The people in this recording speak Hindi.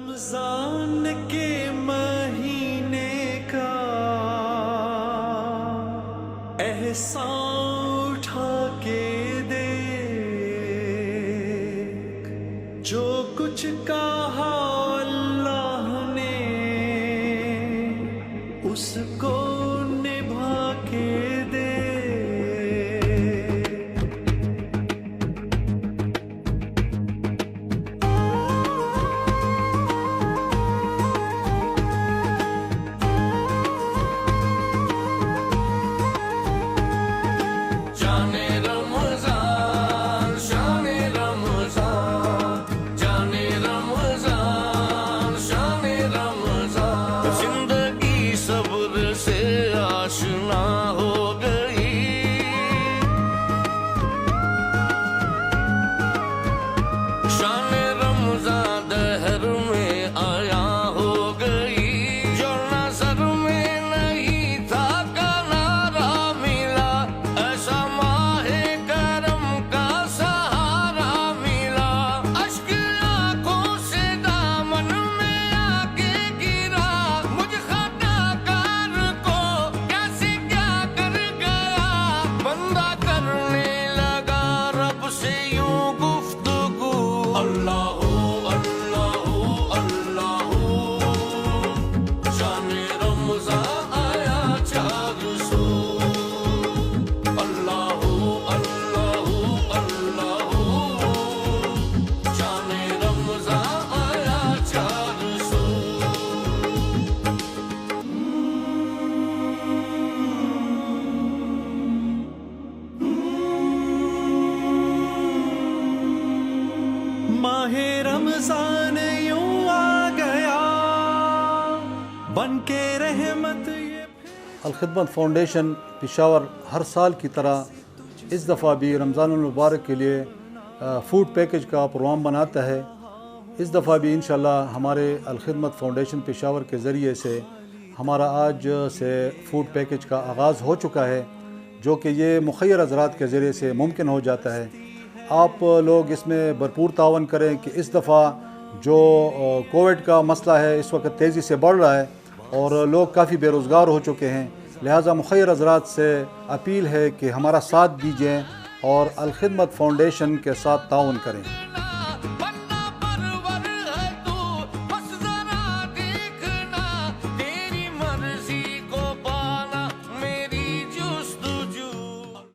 रमजान के महीने का एहसान उठा के देख, जो कुछ कहा अल्लाह ने उसको निभा के दे। माहे रमजान यूं आ गया बन के रहमत। अलखिदमत फाउंडेशन पेशावर हर साल की तरह इस दफ़ा भी रमज़ानुल मुबारक के लिए फ़ूड पैकेज का प्रोग्राम बनाता है। इस दफ़ा भी इंशाल्लाह हमारे अलखिदमत फाउंडेशन पेशावर के ज़रिए से हमारा आज से फ़ूड पैकेज का आगाज़ हो चुका है, जो कि ये मुखय्यर हज़रात के ज़रिए से मुमकिन हो जाता है। आप लोग इसमें भरपूर तावन करें कि इस दफ़ा जो कोविड का मसला है इस वक्त तेज़ी से बढ़ रहा है और लोग काफ़ी बेरोज़गार हो चुके हैं, लिहाजा मुखय्यर हज़रात से अपील है कि हमारा साथ दीजिए और अलखिदमत फाउंडेशन के साथ ताउन करें।